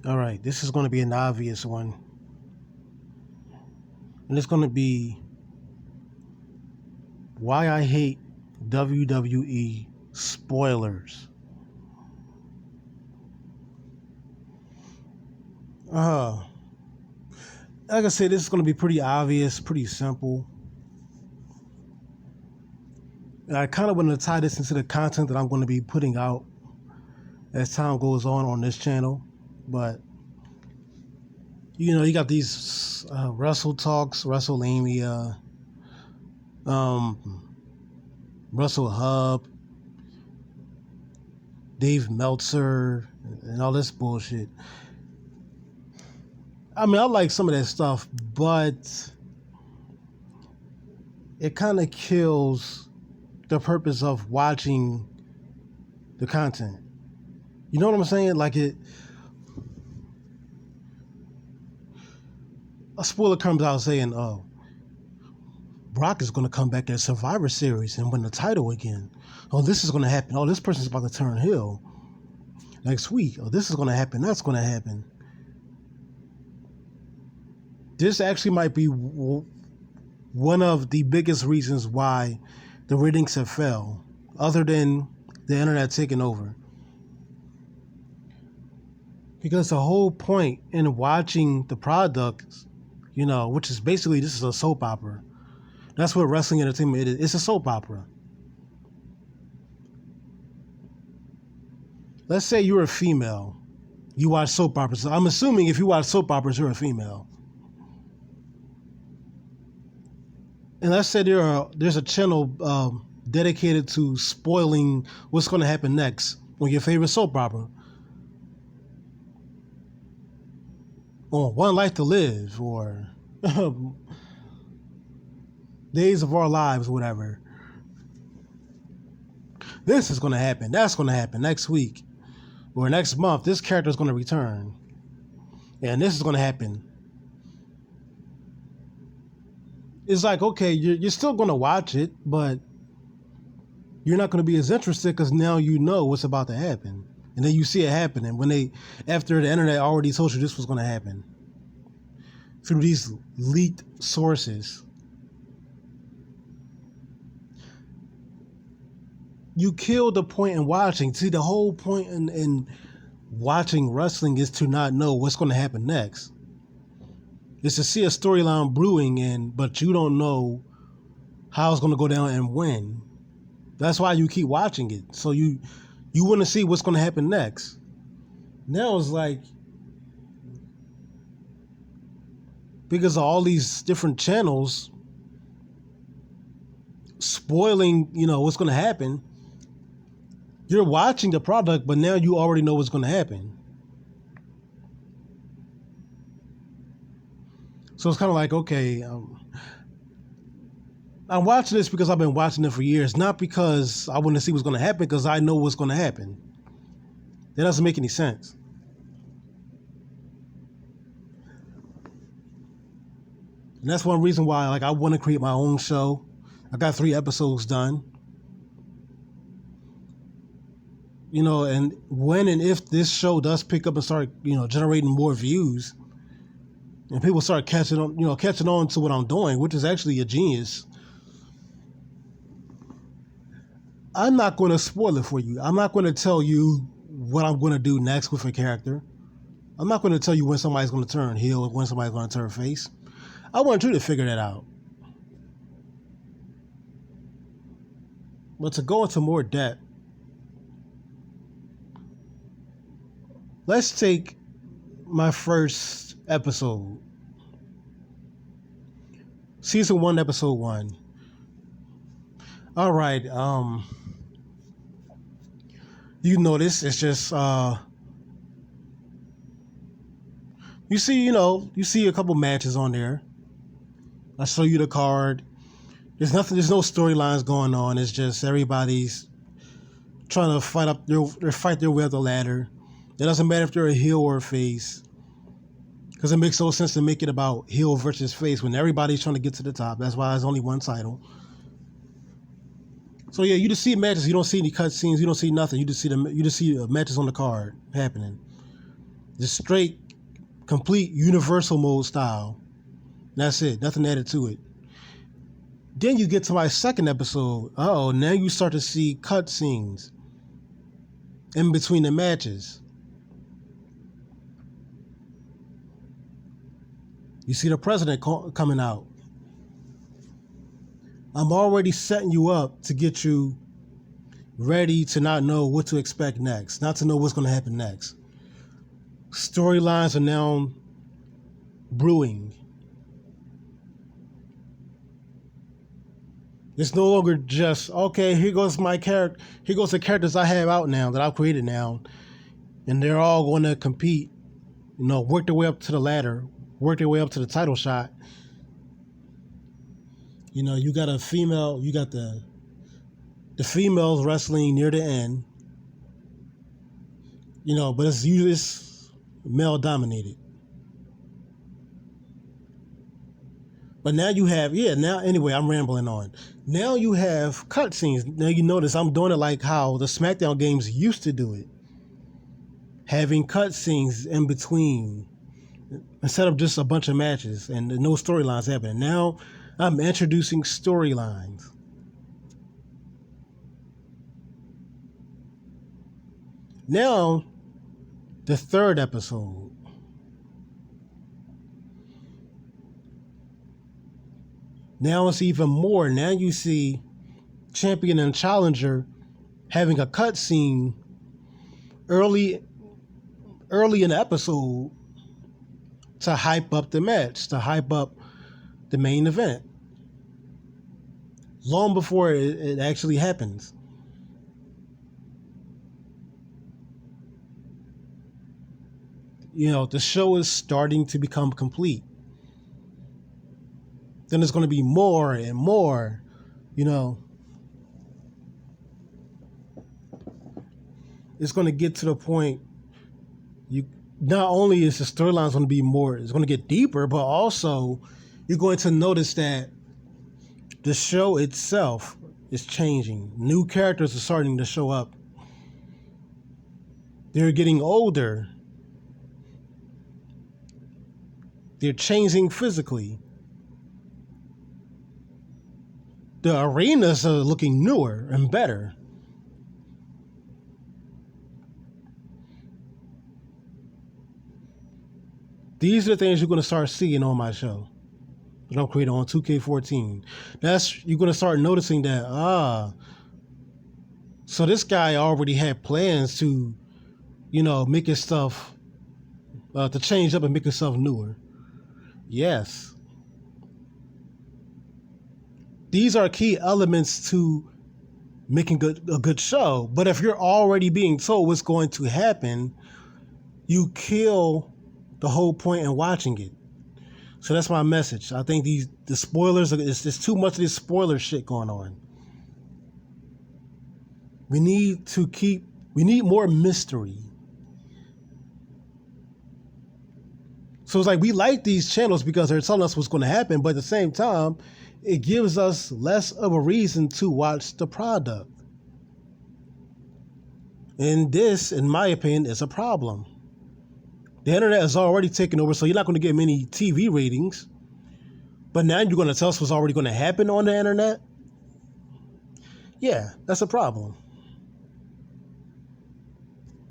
All right, this is going to be an obvious one. And it's going to be why I hate WWE spoilers. Uh, like I said, this is going to be pretty obvious, pretty simple. And I kind of want to tie this into the content that I'm going to be putting out as time goes on this channel. But, you got these Wrestle Talks, WrestleMania, um, Russell Hub, Dave Meltzer, and all this bullshit. I mean, I like some of that stuff, but it kind of kills the purpose of watching the content. You know what I'm saying? Like a spoiler comes out saying, "Oh, Brock is going to come back at Survivor Series and win the title again. Oh, this is going to happen. Oh, this person's about to turn heel next week. Oh, this is going to happen. That's going to happen." This actually might be one of the biggest reasons why the ratings have fell, other than the internet taking over. Because the whole point in watching the product, which is basically this is a soap opera. That's what wrestling entertainment is. It's a soap opera. Let's say you're a female. You watch soap operas. I'm assuming if you watch soap operas, you're a female. And let's say there's a channel dedicated to spoiling what's going to happen next on your favorite soap opera. Or One Life to Live, or Days of Our Lives, whatever. This is going to happen. That's going to happen next week. Or next month, this character is going to return. And this is going to happen. It's like, okay, you're still going to watch it, but you're not going to be as interested because now you know what's about to happen. And then you see it happening after the internet already told you this was going to happen. Through these leaked sources. You kill the point in watching. See, the whole point in watching wrestling is to not know what's going to happen next. It's to see a storyline brewing, but you don't know how it's going to go down and when. That's why you keep watching it. So you want to see what's going to happen next. Now it's like, because of all these different channels spoiling, what's going to happen, you're watching the product, but now you already know what's going to happen. So it's kind of like, okay, I'm watching this because I've been watching it for years, not because I want to see what's going to happen, because I know what's going to happen. That doesn't make any sense. And that's one reason why, I want to create my own show. I got 3 episodes done. And when and if this show does pick up and start, generating more views, and people start catching on to what I'm doing, which is actually a genius, I'm not going to spoil it for you. I'm not going to tell you what I'm going to do next with a character. I'm not going to tell you when somebody's going to turn heel or when somebody's going to turn face. I want you to figure that out. But to go into more depth, let's take my first episode. Season 1, episode 1. All right, you notice it's just, you see a couple matches on there. I show you the card. There's no storylines going on. It's just everybody's trying to fight their way up the ladder. It doesn't matter if they're a heel or a face, because it makes no sense to make it about heel versus face when everybody's trying to get to the top. That's why there's only one title. So yeah, you just see matches. You don't see any cut scenes. You don't see nothing. You just see matches on the card happening. Just straight, complete universal mode style. That's it. Nothing added to it. Then you get to my second episode. Oh, now you start to see cutscenes in between the matches. You see the president coming out. I'm already setting you up to get you ready to not know what to expect next, not to know what's going to happen next. Storylines are now brewing. It's no longer just, okay, here goes my character. Here goes the characters I have out now, that I've created now. And they're all going to compete, work their way up to the ladder, work their way up to the title shot. You got a female, you got the females wrestling near the end. But it's usually male dominated. But now you have, anyway, I'm rambling on. Now you have cutscenes. Now you notice I'm doing it like how the SmackDown games used to do it. Having cutscenes in between instead of just a bunch of matches and no storylines happening. Now I'm introducing storylines. Now, the third episode. Now it's even more. Now you see champion and challenger having a cutscene early in the episode to hype up the match, to hype up the main event. Long before it actually happens. The show is starting to become complete. Then there's going to be more and more, It's going to get to the point, not only is the storylines going to be more, it's going to get deeper, but also you're going to notice that the show itself is changing. New characters are starting to show up. They're getting older. They're changing physically. The arenas are looking newer and better. These are the things you're going to start seeing on my show that I'm creating on 2K14. You're going to start noticing that, so this guy already had plans to, make his stuff, to change up and make his stuff newer. Yes. These are key elements to making a good show. But if you're already being told what's going to happen, you kill the whole point in watching it. So that's my message. I think the spoilers, there's too much of this spoiler shit going on. We need more mystery. So it's like we like these channels because they're telling us what's going to happen, but at the same time, it gives us less of a reason to watch the product. And this, in my opinion, is a problem. The internet is already taken over, so you're not going to get many TV ratings. But now you're going to tell us what's already going to happen on the internet? Yeah, that's a problem.